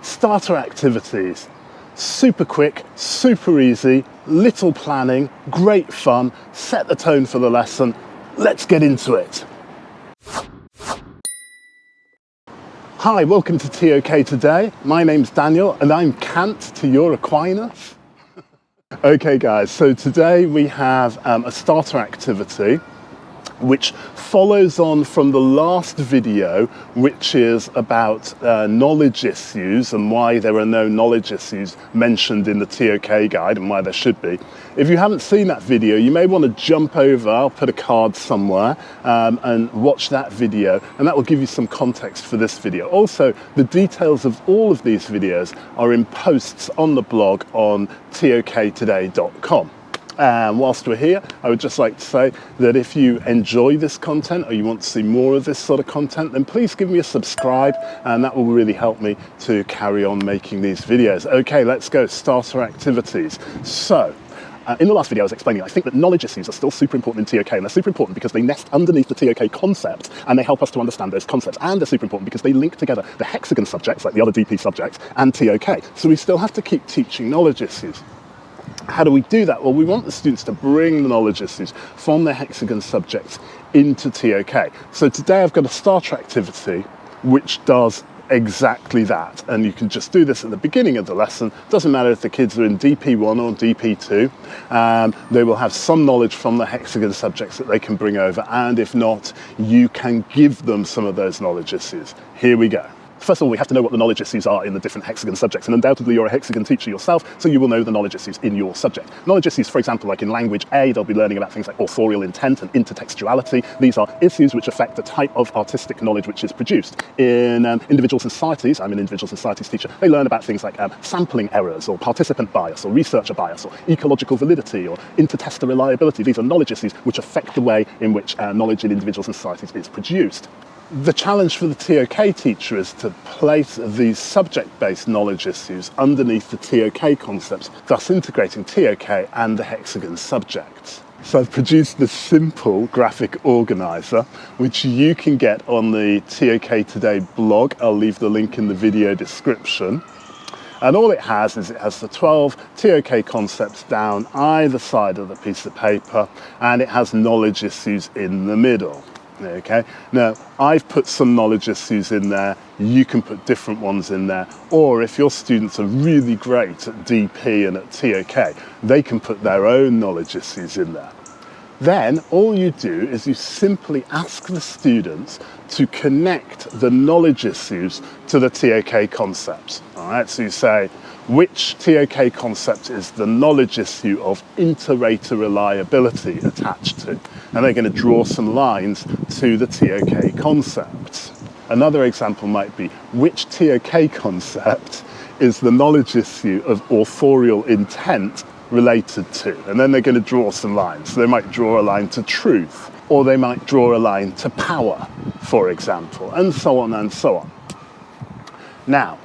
starter activities. Super quick, super easy, little planning, great fun, set the tone for the lesson. Let's get into it. Hi, welcome to ToK Today. My name's Daniel and I'm Kant to your Aquinas. Okay guys, so today we have a starter activity which follows on from the last video, which is about knowledge issues and why there are no knowledge issues mentioned in the ToK guide and why there should be. If you haven't seen that video, you may want to jump over, I'll put a card somewhere, and watch that video, and that will give you some context for this video. Also, the details of all of these videos are in posts on the blog on toktoday.com. And whilst we're here, I would just like to say that if you enjoy this content or you want to see more of this sort of content, then please give me a subscribe and that will really help me to carry on making these videos. Okay, let's go, starter activities. So, in the last video I was explaining, I think that knowledge issues are still super important in ToK, and they're super important because they nest underneath the ToK concept and they help us to understand those concepts, and they're super important because they link together the hexagon subjects, like the other DP subjects, and ToK. So we still have to keep teaching knowledge issues. How do we do that? Well, we want the students to bring the knowledge issues from their hexagon subjects into ToK. So today I've got a starter activity which does exactly that, and you can just do this at the beginning of the lesson. Doesn't matter if the kids are in DP1 or DP2, they will have some knowledge from the hexagon subjects that they can bring over, and if not, you can give them some of those knowledge issues. Here we go. First of all, we have to know what the knowledge issues are in the different hexagon subjects, and undoubtedly you're a hexagon teacher yourself, so you will know the knowledge issues in your subject. Knowledge issues, for example, like in language A, they'll be learning about things like authorial intent and intertextuality. These are issues which affect the type of artistic knowledge which is produced. In individuals and societies, I'm an individuals and societies teacher, they learn about things like sampling errors, or participant bias, or researcher bias, or ecological validity, or intertester reliability. These are knowledge issues which affect the way in which knowledge in individuals and societies is produced. The challenge for the ToK teacher is to place these subject-based knowledge issues underneath the ToK concepts, thus integrating ToK and the hexagon subjects. So I've produced this simple graphic organizer, which you can get on the ToK Today blog. I'll leave the link in the video description. And all it has is it has the 12 ToK concepts down either side of the piece of paper, and it has knowledge issues in the middle. Okay, now I've put some knowledge issues in there, you can put different ones in there, or if your students are really great at DP and at ToK, they can put their own knowledge issues in there. Then all you do is you simply ask the students to connect the knowledge issues to the ToK concepts. All right, so you say, which ToK concept is the knowledge issue of inter-rater reliability attached to? And they're going to draw some lines to the ToK concepts. Another example might be, which ToK concept is the knowledge issue of authorial intent related to? And then they're going to draw some lines. So they might draw a line to truth, or they might draw a line to power, for example, and so on and so on. Now,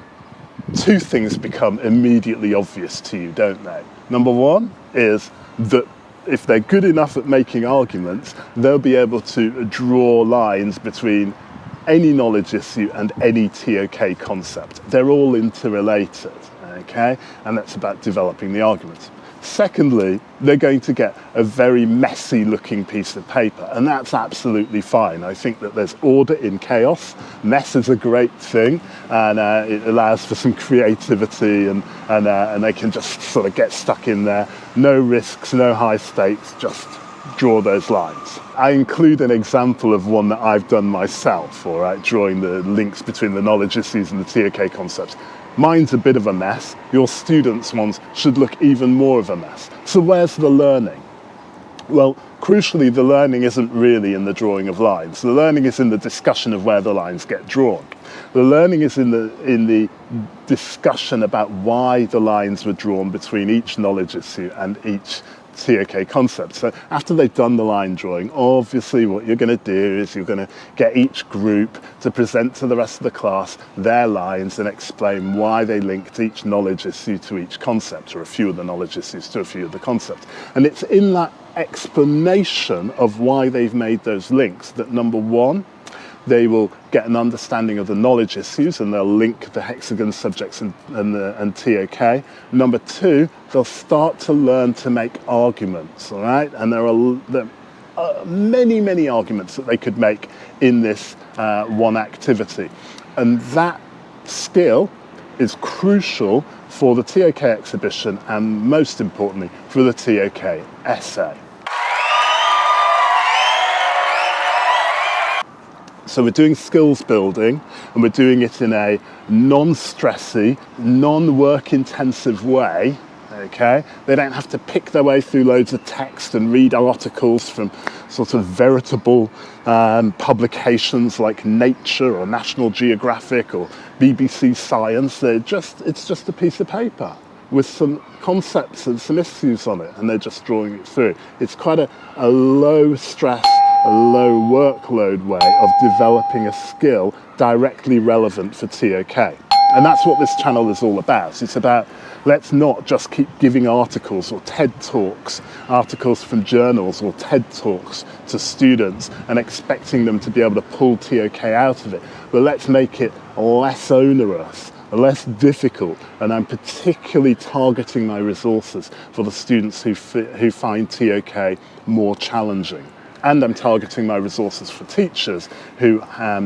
two things become immediately obvious to you, don't they? Number one is that if they're good enough at making arguments, they'll be able to draw lines between any knowledge issue and any ToK concept. They're all interrelated, okay? And that's about developing the arguments. Secondly, they're going to get a very messy looking piece of paper, and that's absolutely fine. I think that there's order in chaos. Mess is a great thing, and it allows for some creativity, and they can just sort of get stuck in there. No risks, no high stakes, just draw those lines. I include an example of one that I've done myself, all right, drawing the links between the knowledge issues and the ToK concepts. Mine's a bit of a mess. Your students' ones should look even more of a mess. So where's the learning? Well, crucially, the learning isn't really in the drawing of lines. The learning is in the discussion of where the lines get drawn. The learning is in the discussion about why the lines were drawn between each knowledge issue and each ToK concept. So after they've done the line drawing, obviously what you're going to do is you're going to get each group to present to the rest of the class their lines and explain why they linked each knowledge issue to each concept, or a few of the knowledge issues to a few of the concepts. And it's in that explanation of why they've made those links that, number one, they will get an understanding of the knowledge issues and they'll link the hexagon subjects and ToK. Number two, they'll start to learn to make arguments, all right? And there are many arguments that they could make in this one activity. And that skill is crucial for the ToK exhibition and most importantly for the ToK essay. So we're doing skills building and we're doing it in a non-stressy, non-work intensive way, okay? They don't have to pick their way through loads of text and read articles from sort of veritable publications like Nature or National Geographic or BBC Science. It's just a piece of paper with some concepts and some issues on it, and they're just drawing it through. It's quite a low stress, a low workload way of developing a skill directly relevant for ToK. And that's what this channel is all about. It's about, let's not just keep giving articles or TED Talks, articles from journals or TED Talks to students and expecting them to be able to pull ToK out of it, but let's make it less onerous, less difficult, and I'm particularly targeting my resources for the students who find ToK more challenging. And I'm targeting my resources for teachers who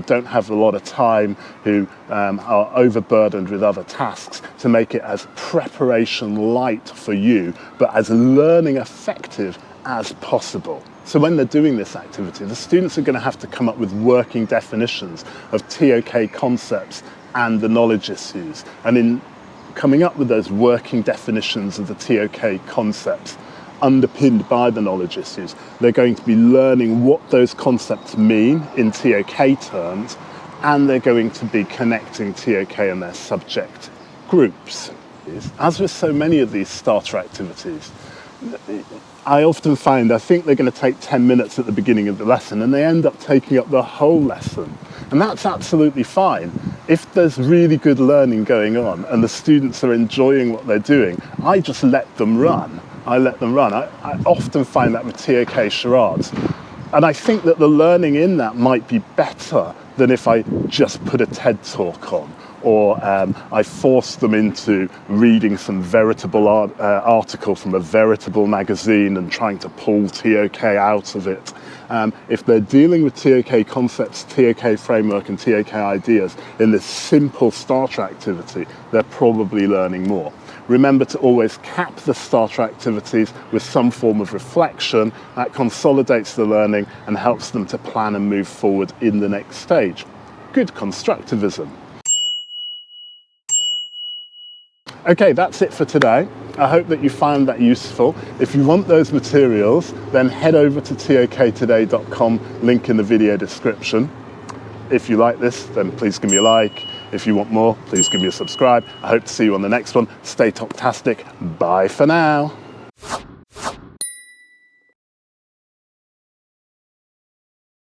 don't have a lot of time, who are overburdened with other tasks, to make it as preparation light for you, but as learning effective as possible. So when they're doing this activity, the students are going to have to come up with working definitions of ToK concepts and the knowledge issues. And in coming up with those working definitions of the ToK concepts, underpinned by the knowledge issues, they're going to be learning what those concepts mean in ToK terms, and they're going to be connecting ToK and their subject groups. As with so many of these starter activities, I often find I think they're going to take 10 minutes at the beginning of the lesson and they end up taking up the whole lesson. And that's absolutely fine. If there's really good learning going on and the students are enjoying what they're doing, I just let them run. I often find that with ToK charades. And I think that the learning in that might be better than if I just put a TED Talk on, or I force them into reading some veritable article from a veritable magazine and trying to pull ToK out of it. If they're dealing with ToK concepts, ToK framework and ToK ideas in this simple starter activity, they're probably learning more. Remember to always cap the starter activities with some form of reflection. That consolidates the learning and helps them to plan and move forward in the next stage. Good constructivism. Okay, that's it for today. I hope that you found that useful. If you want those materials, then head over to toktoday.com, link in the video description. If you like this, then please give me a like. If you want more, please give me a subscribe. I hope to see you on the next one. Stay ToKtastic. Bye for now.